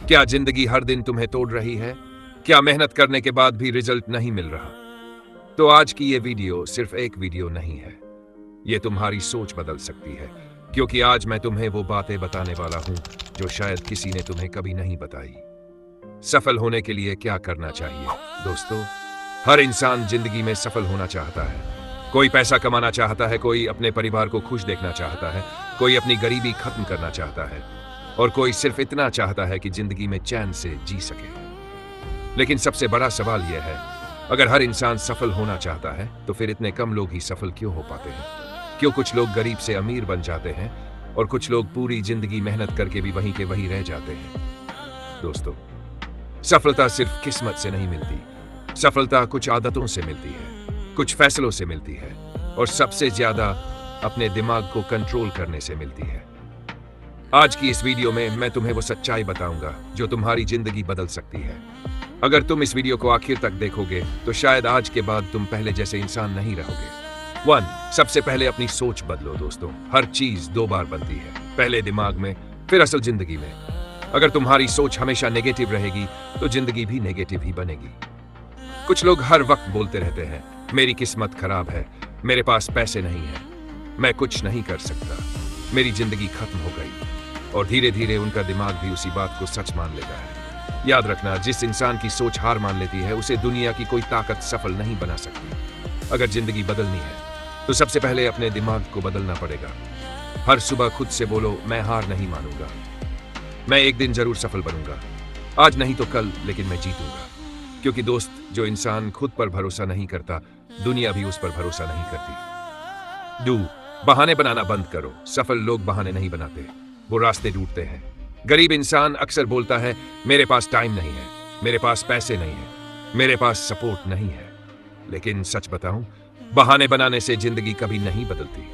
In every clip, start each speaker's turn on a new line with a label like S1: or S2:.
S1: क्या जिंदगी हर दिन तुम्हें तोड़ रही है? क्या मेहनत करने के बाद भी रिजल्ट नहीं मिल रहा? तो आज की ये वीडियो सिर्फ एक वीडियो नहीं है। ये तुम्हारी सोच बदल सकती है, क्योंकि आज मैं तुम्हें वो बातें बताने वाला हूं जो शायद किसी ने तुम्हें कभी नहीं बताई। सफल होने के लिए क्या करना चाहिए? दोस्तों, हर इंसान जिंदगी में सफल होना चाहता है। कोई पैसा कमाना चाहता है, कोई अपने परिवार को खुश देखना चाहता है, कोई अपनी गरीबी खत्म करना चाहता है, और कोई सिर्फ इतना चाहता है कि जिंदगी में चैन से जी सके। लेकिन सबसे बड़ा सवाल यह है, अगर हर इंसान सफल होना चाहता है तो फिर इतने कम लोग ही सफल क्यों हो पाते हैं? क्यों कुछ लोग गरीब से अमीर बन जाते हैं और कुछ लोग पूरी जिंदगी मेहनत करके भी वहीं के वहीं रह जाते हैं? दोस्तों, सफलता सिर्फ किस्मत से नहीं मिलती। सफलता कुछ आदतों से मिलती है, कुछ फैसलों से मिलती है, और सबसे ज्यादा अपने दिमाग को कंट्रोल करने से मिलती है। आज की इस वीडियो में मैं तुम्हें वो सच्चाई बताऊंगा जो तुम्हारी जिंदगी बदल सकती है। अगर तुम इस वीडियो को आखिर तक देखोगे तो शायद आज के बाद तुम पहले जैसे इंसान नहीं रहोगे। 1. सबसे पहले अपनी सोच बदलो। दोस्तों, हर चीज 2 बार बनती है, पहले दिमाग में, फिर असल जिंदगी में। अगर तुम्हारी सोच हमेशा नेगेटिव रहेगी तो जिंदगी भी नेगेटिव ही बनेगी। कुछ लोग हर वक्त बोलते रहते हैं, मेरी किस्मत खराब है, मेरे पास पैसे नहीं है, मैं कुछ नहीं कर सकता, मेरी जिंदगी खत्म हो गई, और धीरे धीरे उनका दिमाग भी उसी बात को सच मान लेता है। याद रखना, जिस इंसान की सोच हार मान लेती है उसे दुनिया की कोई ताकत सफल नहीं बना सकती। अगर जिंदगी बदलनी है तो सबसे पहले अपने दिमाग को बदलना पड़ेगा। हर सुबह खुद से बोलो, मैं हार नहीं मानूंगा, मैं एक दिन जरूर सफल बनूंगा, आज नहीं तो कल, लेकिन मैं जीतूंगा। क्योंकि दोस्त, जो इंसान खुद पर भरोसा नहीं करता, दुनिया भी उस पर भरोसा नहीं करती। 2. बहाने बनाना बंद करो। सफल लोग बहाने नहीं बनाते, वो रास्ते ढूंढते हैं। गरीब इंसान अक्सर बोलता है, मेरे पास टाइम नहीं है, मेरे पास पैसे नहीं है, मेरे पास सपोर्ट नहीं है। लेकिन सच बताऊं, बहाने बनाने से जिंदगी कभी नहीं बदलती।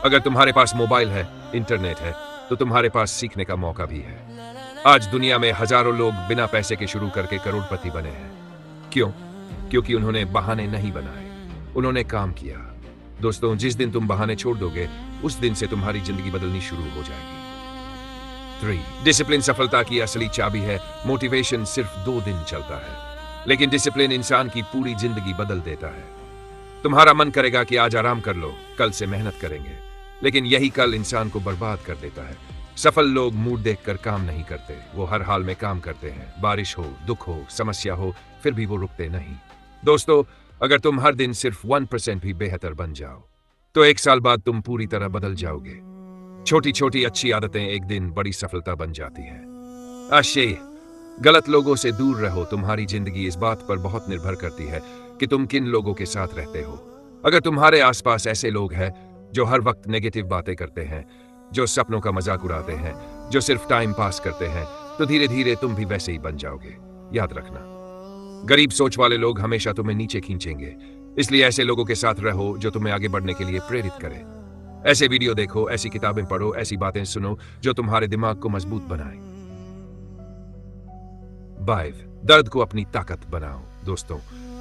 S1: अगर तुम्हारे पास मोबाइल है, इंटरनेट है, तो तुम्हारे पास सीखने का मौका भी है। आज दुनिया में हजारों लोग बिना पैसे के शुरू करके करोड़पति बने हैं। क्यों? क्योंकि उन्होंने बहाने नहीं बनाए, उन्होंने काम किया। दोस्तों, जिस दिन तुम बहाने छोड़ दोगे, उस दिन से तुम्हारी जिंदगी बदलनी शुरू हो जाएगी। 3. डिसिप्लिन सफलता की असली चाबी है। मोटिवेशन सिर्फ 2 दिन चलता है, लेकिन डिसिप्लिन इंसान की पूरी जिंदगी बदल देता है। तुम्हारा मन करेगा कि आज आराम कर लो, कल से मेहनत करेंगे, लेकिन यही कल इंसान को बर्बाद कर देता है। सफल लोग मूड देखकर काम नहीं करते, वो हर हाल में काम करते हैं। बारिश हो, दुख हो, समस्या हो, फिर भी वो रुकते नहीं। दोस्तों, अगर तुम हर दिन सिर्फ 1% भी बेहतर बन जाओ तो 1 साल बाद तुम पूरी तरह बदल जाओगे। छोटी छोटी अच्छी आदतें एक दिन बड़ी सफलता बन जाती है। आशय, गलत लोगों से दूर रहो। तुम्हारी जिंदगी इस बात पर बहुत निर्भर करती है कि तुम किन लोगों के साथ रहते हो। अगर तुम्हारे आसपास ऐसे लोग हैं जो हर वक्त नेगेटिव बातें करते हैं, जो सपनों का मजाक उड़ाते हैं, जो सिर्फ टाइम पास करते हैं, तो धीरे धीरे तुम भी वैसे ही बन जाओगे। याद रखना, गरीब सोच वाले लोग हमेशा तुम्हें नीचे खींचेंगे, इसलिए ऐसे लोगों के साथ रहो जो तुम्हें आगे बढ़ने के लिए प्रेरित करें। ऐसे वीडियो देखो, ऐसी किताबें पढ़ो, ऐसी बातें सुनो जो तुम्हारे दिमाग को मजबूत बनाए। 5. दर्द को अपनी ताकत बनाओ। दोस्तों,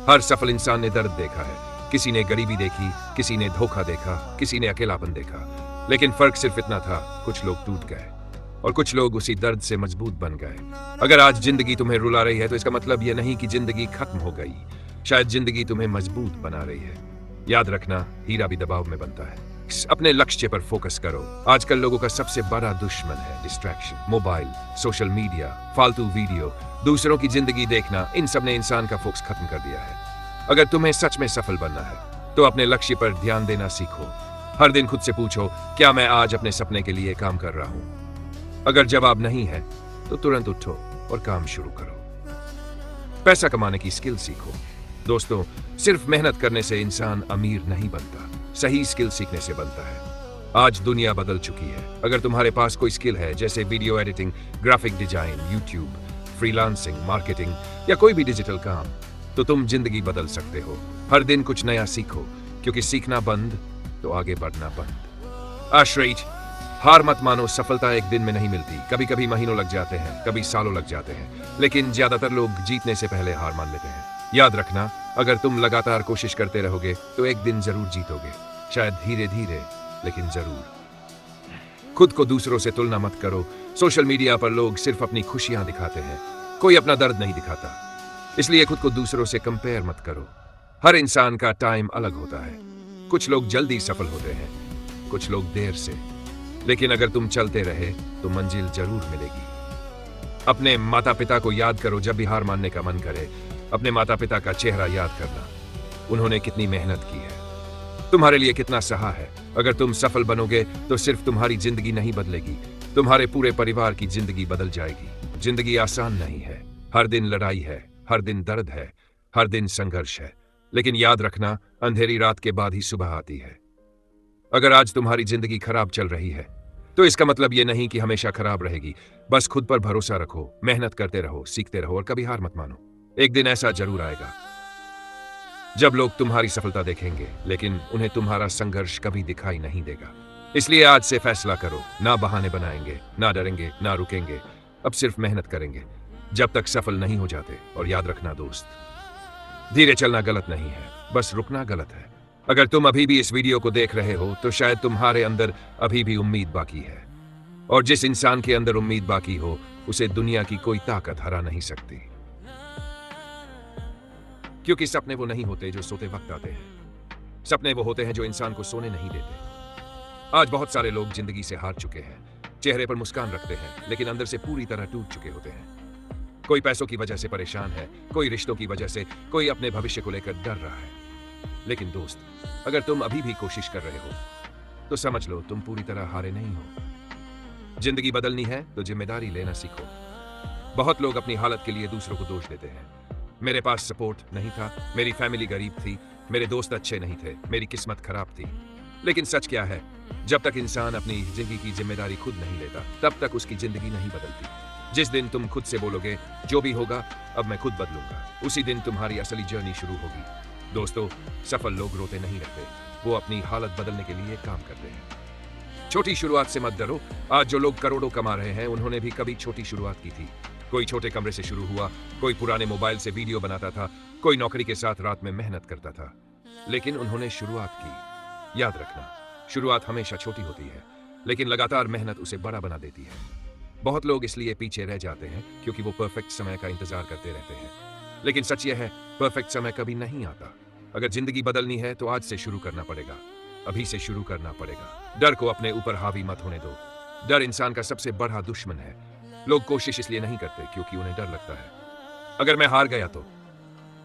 S1: हर सफल इंसान ने दर्द देखा है। किसी ने गरीबी देखी, किसी ने धोखा देखा, किसी ने अकेलापन देखा, लेकिन फर्क सिर्फ इतना था, कुछ लोग टूट गए और कुछ लोग उसी दर्द से मजबूत बन गए। अगर आज जिंदगी तुम्हें रुला रही है तो इसका मतलब यह नहीं कि जिंदगी खत्म हो गई, शायद जिंदगी तुम्हें मजबूत बना रही है। याद रखना, हीरा भी दबाव में बनता है। अपने लक्ष्य पर फोकस करो। आजकल लोगों का सबसे बड़ा दुश्मन है डिस्ट्रैक्शन, मोबाइल, सोशल मीडिया, फालतू वीडियो, दूसरों की जिंदगी देखना। इन सब ने इंसान का फोकस खत्म कर दिया है। अगर तुम्हें सच में सफल बनना है तो अपने लक्ष्य पर ध्यान देना सीखो। हर दिन खुद से पूछो, क्या मैं आज अपने सपने के लिए काम कर रहा हूं? अगर जवाब नहीं है तो तुरंत उठो और काम शुरू करो। पैसा कमाने की स्किल सीखो। दोस्तों, सिर्फ मेहनत करने से इंसान अमीर नहीं बनता, सही स्किल सीखने से बनता है। आज दुनिया बदल चुकी है। अगर तुम्हारे पास कोई स्किल है, जैसे video editing, graphic design, YouTube, freelancing, marketing या कोई भी डिजिटल काम, तो तुम जिंदगी बदल सकते हो। हर दिन कुछ नया सीखो, क्योंकि सीखना बंद तो आगे बढ़ना बंद। आश्रय, हार मत मानो। सफलता एक दिन में नहीं मिलती, कभी कभी महीनों लग जाते हैं, कभी सालों लग जाते हैं, लेकिन ज्यादातर लोग जीतने से पहले हार मान लेते हैं। याद रखना, अगर तुम लगातार कोशिश करते रहोगे तो एक दिन जरूर जीतोगे, शायद धीरे धीरे, लेकिन जरूर। खुद को दूसरों से तुलना मत करो। सोशल मीडिया पर लोग सिर्फ अपनी खुशियां दिखाते हैं, कोई अपना दर्द नहीं दिखाता। इसलिए खुद को दूसरों से कंपेयर मत करो। हर इंसान का टाइम अलग होता है। कुछ लोग जल्दी सफल होते हैं, कुछ लोग देर से। लेकिन अगर तुम चलते रहे तो मंजिल जरूर मिलेगी। अपने माता पिता को याद करो जब भी हार मानने का मन करे। अपने माता पिता का चेहरा याद करना, उन्होंने कितनी मेहनत की है, तुम्हारे लिए कितना सहा है। अगर तुम सफल बनोगे तो सिर्फ तुम्हारी जिंदगी नहीं बदलेगी, तुम्हारे पूरे परिवार की जिंदगी बदल जाएगी। जिंदगी आसान नहीं है, हर दिन लड़ाई है, हर दिन दर्द है, हर दिन संघर्ष है। लेकिन याद रखना, अंधेरी रात के बाद ही सुबह आती है। अगर आज तुम्हारी जिंदगी खराब चल रही है तो इसका मतलब यह नहीं कि हमेशा खराब रहेगी। बस खुद पर भरोसा रखो, मेहनत करते रहो, सीखते रहो और कभी हार मत मानो। एक दिन ऐसा जरूर आएगा जब लोग तुम्हारी सफलता देखेंगे, लेकिन उन्हें तुम्हारा संघर्ष कभी दिखाई नहीं देगा। इसलिए आज से फैसला करो, ना बहाने बनाएंगे, ना डरेंगे, ना रुकेंगे, अब सिर्फ मेहनत करेंगे जब तक सफल नहीं हो जाते। और याद रखना दोस्त, धीरे चलना गलत नहीं है, बस रुकना गलत है। अगर तुम अभी भी इस वीडियो को देख रहे हो तो शायद तुम्हारे अंदर अभी भी उम्मीद बाकी है, और जिस इंसान के अंदर उम्मीद बाकी हो उसे दुनिया की कोई ताकत हरा नहीं सकती। क्योंकि सपने वो नहीं होते जो सोते वक्त आते हैं, सपने वो होते हैं जो इंसान को सोने नहीं देते। आज बहुत सारे लोग जिंदगी से हार चुके हैं, चेहरे पर मुस्कान रखते हैं लेकिन अंदर से पूरी तरह टूट चुके होते हैं। कोई पैसों की वजह से परेशान है, कोई रिश्तों की वजह से, कोई अपने भविष्य को लेकर डर रहा है। लेकिन दोस्त, अगर तुम अभी भी कोशिश कर रहे हो तो समझ लो तुम पूरी तरह हारे नहीं हो। जिंदगी बदलनी है तो जिम्मेदारी लेना सीखो। बहुत लोग अपनी हालत के लिए दूसरों को दोष देते हैं। मेरे पास सपोर्ट नहीं था, मेरी फैमिली गरीब थी, मेरे दोस्त अच्छे नहीं थे, मेरी किस्मत खराब थी। लेकिन सच क्या है, जब तक इंसान अपनी जिंदगी की जिम्मेदारी खुद नहीं लेता तब तक उसकी जिंदगी नहीं बदलती। जिस दिन तुम खुद से बोलोगे जो भी होगा अब मैं खुद बदलूंगा, उसी दिन तुम्हारी असली जर्नी शुरू होगी। दोस्तों, सफल लोग रोते नहीं रहते, वो अपनी हालत बदलने के लिए काम करते हैं। छोटी शुरुआत से मत डरो। आज जो लोग करोड़ों कमा रहे हैं उन्होंने भी कभी छोटी शुरुआत की थी। कोई छोटे कमरे से शुरू हुआ, कोई पुराने मोबाइल से वीडियो बनाता था, कोई नौकरी के साथ रात में मेहनत करता था, लेकिन उन्होंने शुरुआत की। याद रखना, शुरुआत हमेशा छोटी होती है लेकिन लगातार मेहनत उसे बड़ा बना देती है। बहुत लोग इसलिए पीछे रह जाते हैं क्योंकि वो परफेक्ट समय का इंतजार करते रहते हैं। लेकिन सच यह है, परफेक्ट समय कभी नहीं आता। अगर जिंदगी बदलनी है तो आज से शुरू करना पड़ेगा, अभी से शुरू करना पड़ेगा। डर को अपने ऊपर हावी मत होने दो। डर इंसान का सबसे बड़ा दुश्मन है। लोग कोशिश इसलिए नहीं करते क्योंकि उन्हें डर लगता है, अगर मैं हार गया तो,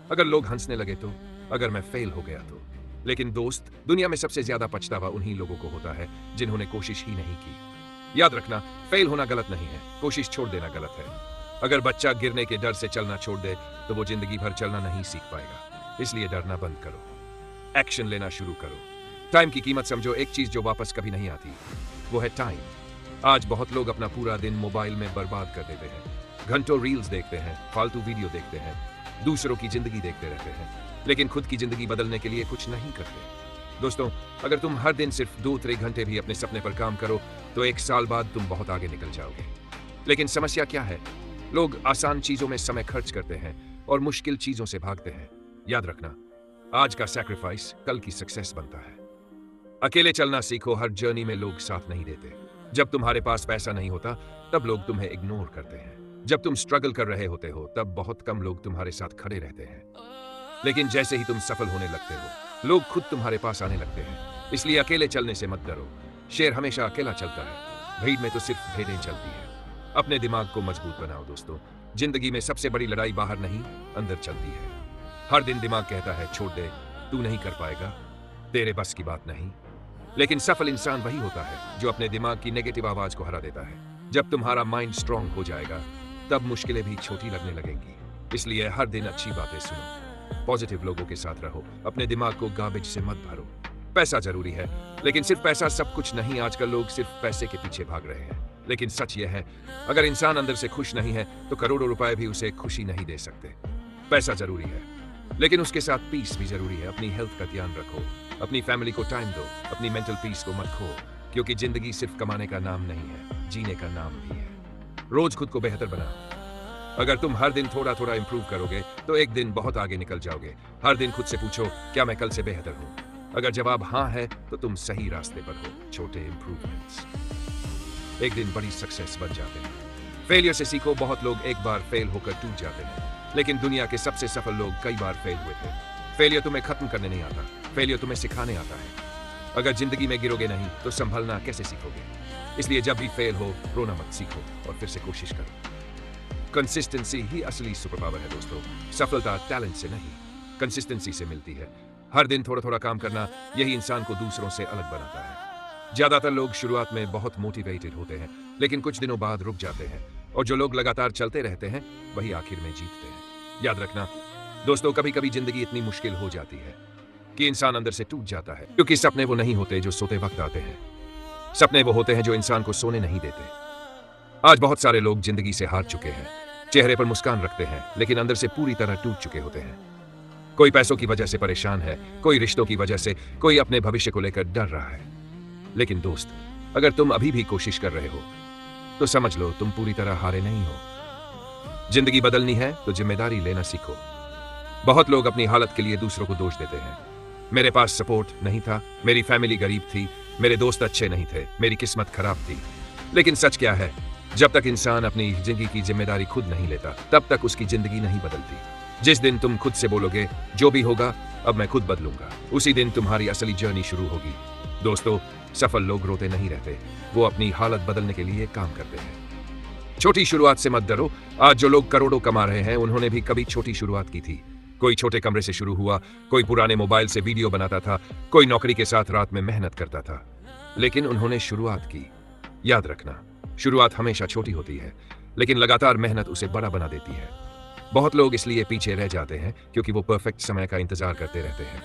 S1: अगर लोग हंसने लगे तो, अगर मैं फेल हो गया तो। लेकिन दोस्त, दुनिया में सबसे ज्यादा पछतावा उन्हीं लोगों को होता है जिन्होंने कोशिश ही नहीं की। याद रखना, फेल होना गलत नहीं है, कोशिश छोड़ देना गलत है। अगर बच्चा गिरने के डर से चलना छोड़ दे तो वो जिंदगी भर चलना नहीं सीख पाएगा। इसलिए डरना बंद करो, एक्शन लेना शुरू करो। टाइम की कीमत समझो। एक चीज जो वापस कभी नहीं आती वो है टाइम। आज बहुत लोग अपना पूरा दिन मोबाइल में बर्बाद कर देते हैं, घंटों रील्स देखते हैं, फालतू वीडियो देखते हैं, दूसरों की जिंदगी देखते रहते हैं, लेकिन खुद की जिंदगी बदलने के लिए कुछ नहीं करते। दोस्तों, अगर तुम हर दिन सिर्फ 2-3 घंटे भी अपने सपने पर काम करो तो 1 साल बाद तुम बहुत आगे निकल जाओगे। लेकिन समस्या क्या है, लोग आसान चीजों में समय खर्च करते हैं और मुश्किल चीजों से भागते हैं। याद रखना, आज का सैक्रिफाइस कल की सक्सेस बनता है। अकेले चलना सीखो। हर जर्नी में लोग साथ नहीं देते। जब तुम्हारे पास पैसा नहीं होता तब लोग तुम्हें इग्नोर करते हैं। जब तुम स्ट्रगल कर रहे होते हो तब बहुत कम लोग तुम्हारे साथ खड़े रहते हैं। लेकिन जैसे ही तुम सफल होने लगते हो लोग खुद तुम्हारे पास आने लगते हैं। इसलिए अकेले चलने से मत डरो। शेर हमेशा अकेला चलता है, भीड़ में तो सिर्फ भेड़ें चलती है। अपने दिमाग को मजबूत बनाओ दोस्तों। जिंदगी में सबसे बड़ी लड़ाई बाहर नहीं, अंदर चलती है। हर दिन दिमाग कहता है छोड़ दे, तू नहीं कर पाएगा, तेरे बस की बात नहीं। लेकिन सफल इंसान वही होता है जो अपने दिमाग की नेगेटिव आवाज को हरा देता है। जब तुम्हारा माइंड स्ट्रांग हो जाएगा तब मुश्किलें भी छोटी लगने लगेंगी। इसलिए हर दिन अच्छी बातें सुनो, पॉजिटिव लोगों के साथ रहो, अपने दिमाग को गार्बेज से मत भरो। पैसा जरूरी है लेकिन सिर्फ पैसा सब कुछ नहीं। आजकल लोग सिर्फ पैसे के पीछे भाग रहे हैं, लेकिन सच यह है, अगर इंसान अंदर से खुश नहीं है तो करोड़ों रुपए भी उसे खुशी नहीं दे सकते। पैसा जरूरी है लेकिन उसके साथ पीस भी जरूरी है। अपनी हेल्थ का ध्यान रखो, अपनी फैमिली को टाइम दो, अपनी मेंटल पीस को मत खो, क्योंकि जिंदगी सिर्फ कमाने का नाम नहीं है, जीने का नाम भी है। रोज खुद को बेहतर बनाओ। अगर तुम हर दिन थोड़ा थोड़ा इंप्रूव करोगे तो एक दिन बहुत आगे निकल जाओगे। हर दिन खुद से पूछो, क्या मैं कल से बेहतर हूँ? अगर जवाब हाँ है तो तुम सही रास्ते पर हो। छोटे इंप्रूवमेंट्स एक दिन बड़ी सक्सेस बन जाते हैं। फेलियर से सीखो, बहुत लोग एक बार फेल होकर टूट जाते हैं, लेकिन दुनिया के सबसे सफल लोग कई बार फेल हुए थे। फेलियर तुम्हें खत्म करने नहीं आता, फेलियर तुम्हें सिखाने आता है। अगर जिंदगी में गिरोगे नहीं तो संभलना कैसे सीखोगे? इसलिए जब भी फेल हो, रोना मत, सीखो और फिर से कोशिश करो। कंसिस्टेंसी ही असली सुपर पावर है दोस्तों। सफलता टैलेंट से नहीं, कंसिस्टेंसी से मिलती है। हर दिन थोड़ा थोड़ा काम करना, यही इंसान को दूसरों से अलग बनाता है। ज्यादातर लोग शुरुआत में बहुत मोटिवेटेड होते हैं, लेकिन कुछ दिनों बाद रुक जाते हैं, और जो लोग लगातार चलते रहते हैं वही आखिर में जीतते हैं। याद रखना दोस्तों, कभी कभी जिंदगी इतनी मुश्किल हो जाती है कि इंसान अंदर से टूट जाता है, क्योंकि सपने वो नहीं होते जो सोते वक्त आते हैं। सपने वो होते हैं जो इंसान को सोने नहीं देते। आज बहुत सारे लोग जिंदगी से हार चुके हैं, चेहरे पर मुस्कान रखते हैं, लेकिन अंदर से पूरी तरह टूट चुके होते हैं। कोई पैसों की वजह से परेशान है, कोई रिश्तों की वजह से, कोई अपने भविष्य को लेकर डर रहा है। लेकिन दोस्त, अगर तुम अभी भी कोशिश कर रहे हो तो समझ लो तुम पूरी तरह हारे नहीं हो। जिंदगी बदलनी है तो जिम्मेदारी लेना सीखो। बहुत लोग अपनी हालत के लिए दूसरों को दोष देते हैं। मेरे पास सपोर्ट नहीं था, मेरी फैमिली गरीब थी, मेरे दोस्त अच्छे नहीं थे, मेरी किस्मत खराब थी। लेकिन सच क्या है, जब तक इंसान अपनी जिंदगी की जिम्मेदारी खुद नहीं लेता, तब तक उसकी जिंदगी नहीं बदलती। जिस दिन तुम खुद से बोलोगे जो भी होगा अब मैं खुद बदलूंगा, उसी दिन तुम्हारी असली जर्नी शुरू होगी। दोस्तों, सफल लोग रोते नहीं रहते, वो अपनी हालत बदलने के लिए काम करते हैं। छोटी शुरुआत से मत डरो। आज जो लोग करोड़ों कमा रहे हैं, उन्होंने भी कभी छोटी शुरुआत की थी। कोई छोटे कमरे से शुरू हुआ, कोई पुराने मोबाइल से वीडियो बनाता था, कोई नौकरी के साथ रात में मेहनत करता था, लेकिन उन्होंने शुरुआत की। याद रखना, शुरुआत हमेशा छोटी होती है, लेकिन लगातार मेहनत उसे बड़ा बना देती है। बहुत लोग इसलिए पीछे रह जाते हैं क्योंकि वो परफेक्ट समय का इंतजार करते रहते हैं,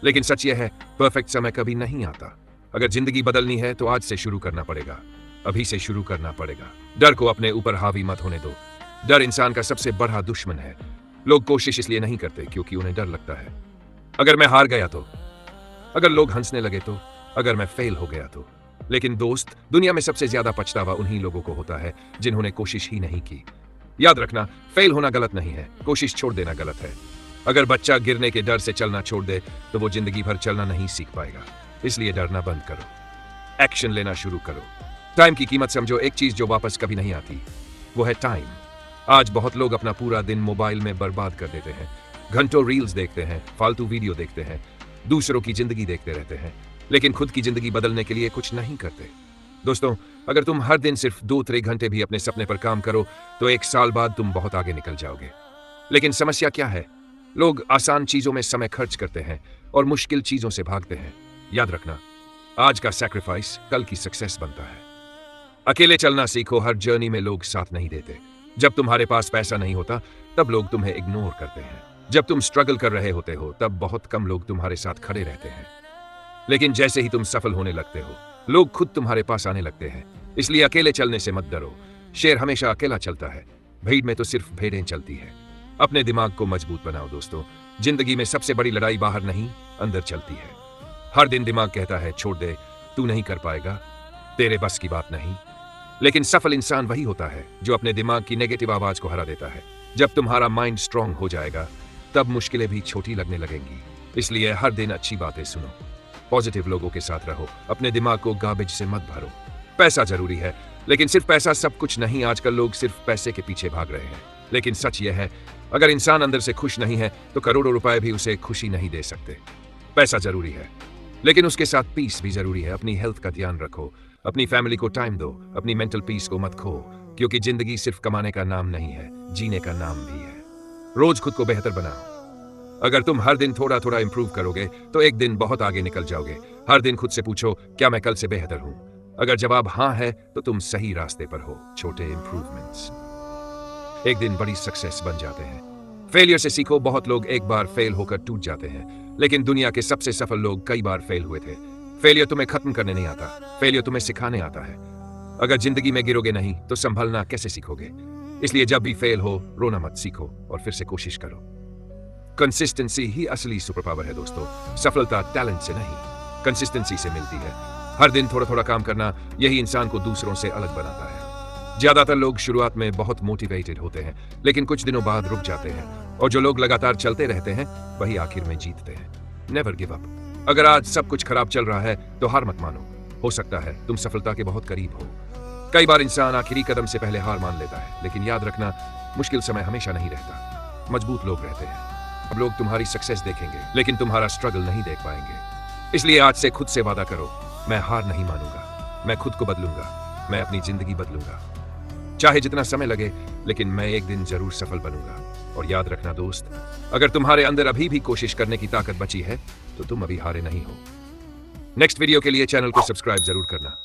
S1: लेकिन सच यह है, परफेक्ट समय कभी नहीं आता। अगर जिंदगी बदलनी है तो आज से शुरू करना पड़ेगा, अभी से शुरू करना पड़ेगा। डर को अपने ऊपर हावी मत होने दो। डर इंसान का सबसे बड़ा दुश्मन है। लोग कोशिश इसलिए नहीं करते क्योंकि उन्हें डर लगता है, अगर मैं हार गया तो, अगर लोग हंसने लगे तो, अगर मैं फेल हो गया तो। लेकिन दोस्त, दुनिया में सबसे ज्यादा पछतावा उन्हीं लोगों को होता है जिन्होंने कोशिश ही नहीं की। याद रखना, फेल होना गलत नहीं है, कोशिश छोड़ देना गलत है। अगर बच्चा गिरने के डर से चलना छोड़ दे तो वो जिंदगी भर चलना नहीं सीख पाएगा। इसलिए डरना बंद करो, एक्शन लेना शुरू करो। टाइम की कीमत समझो। एक चीज जो वापस कभी नहीं आती वो है टाइम। आज बहुत लोग अपना पूरा दिन मोबाइल में बर्बाद कर देते हैं, घंटों रील्स देखते हैं, फालतू वीडियो देखते हैं, दूसरों की जिंदगी देखते रहते हैं, लेकिन खुद की जिंदगी बदलने के लिए कुछ नहीं करते। दोस्तों, अगर तुम हर दिन सिर्फ 2-3 घंटे भी अपने सपने पर काम करो तो 1 साल बाद तुम बहुत आगे निकल जाओगे। लेकिन समस्या क्या है? लोग आसान चीजों में समय खर्च करते हैं और मुश्किल चीजों से भागते हैं। याद रखना, आज का सैक्रिफाइस कल की सक्सेस बनता है। अकेले चलना सीखो। हर जर्नी में लोग साथ नहीं देते। जब तुम्हारे पास पैसा नहीं होता तब लोग तुम्हें इग्नोर करते हैं। जब तुम स्ट्रगल कर रहे होते हो तब बहुत कम लोग तुम्हारे साथ खड़े रहते हैं, लेकिन जैसे ही तुम सफल होने लगते हो लोग खुद तुम्हारे पास आने लगते हैं। इसलिए अकेले चलने से मत डरो। शेर हमेशा अकेला चलता है, भीड़ में तो सिर्फ भेड़ें चलती है। अपने दिमाग को मजबूत बनाओ दोस्तों। जिंदगी में सबसे बड़ी लड़ाई बाहर नहीं, अंदर चलती है। हर दिन दिमाग कहता है छोड़ दे, तू नहीं कर पाएगा, तेरे बस की बात नहीं। लेकिन सफल इंसान वही होता है जो अपने दिमाग की नेगेटिव आवाज को हरा देता है। जब तुम्हारा माइंड स्ट्रांग हो जाएगा तब मुश्किलें भी छोटी लगने लगेंगी। इसलिए हर दिन अच्छी बातें सुनो, पॉजिटिव लोगों के साथ रहो, अपने दिमाग को गार्बेज से मत भरो। पैसा जरूरी है, लेकिन सिर्फ पैसा सब कुछ नहीं। आजकल लोग सिर्फ पैसे के पीछे भाग रहे हैं, लेकिन सच यह है, अगर इंसान अंदर से खुश नहीं है तो करोड़ों रुपए भी उसे खुशी नहीं दे सकते। पैसा जरूरी है, लेकिन उसके साथ पीस भी जरूरी है। अपनी हेल्थ का ध्यान रखो, अपनी फैमिली को टाइम दो, अपनी मेंटल पीस को मत खो, क्योंकि जिंदगी सिर्फ कमाने का नाम नहीं है, जीने का नाम भी है। रोज खुद को बेहतर बनाओ। अगर तुम हर दिन थोड़ा थोड़ा इंप्रूव करोगे तो एक दिन बहुत आगे निकल जाओगे। हर दिन खुद से पूछो, क्या मैं कल से बेहतर हूं? अगर जवाब हाँ है तो तुम सही रास्ते पर हो। छोटे इंप्रूवमेंट्स एक दिन बड़ी सक्सेस बन जाते हैं। फेलियर से सीखो। बहुत लोग एक बार फेल होकर टूट जाते हैं, लेकिन दुनिया के सबसे सफल लोग कई बार फेल हुए थे। फेलियर तुम्हें खत्म करने नहीं आता, फेलियर तुम्हें सिखाने आता है। अगर जिंदगी में गिरोगे नहीं तो संभलना कैसे सीखोगे? इसलिए जब भी फेल हो, रोना मत, सीखो और फिर से कोशिश करो। कंसिस्टेंसी ही असली सुपर पावर है दोस्तों। सफलता टैलेंट से नहीं, कंसिस्टेंसी से मिलती है। हर दिन थोड़ा थोड़ा काम करना, यही इंसान को दूसरों से अलग बनाता है। ज्यादातर लोग शुरुआत में बहुत मोटिवेटेड होते हैं, लेकिन कुछ दिनों बाद रुक जाते हैं, और जो लोग लगातार चलते रहते हैं वही आखिर में जीतते हैं। Never give up. अगर आज सब कुछ खराब चल रहा है तो हार मत मानो। हो सकता है तुम सफलता के बहुत करीब हो। कई बार इंसान आखिरी कदम से पहले हार मान लेता है, लेकिन याद रखना, मुश्किल समय हमेशा नहीं रहता, मजबूत लोग रहते हैं। अब लोग तुम्हारी सक्सेस देखेंगे, लेकिन तुम्हारा स्ट्रगल नहीं देख पाएंगे। इसलिए आज से खुद से वादा करो, मैं हार नहीं मानूंगा, मैं खुद को बदलूंगा, मैं अपनी जिंदगी बदलूंगा। चाहे जितना समय लगे, लेकिन मैं एक दिन जरूर सफल बनूंगा। और याद रखना दोस्त, अगर तुम्हारे अंदर अभी भी कोशिश करने की ताकत बची है, तो तुम अभी हारे नहीं हो। नेक्स्ट वीडियो के लिए चैनल को सब्सक्राइब जरूर करना।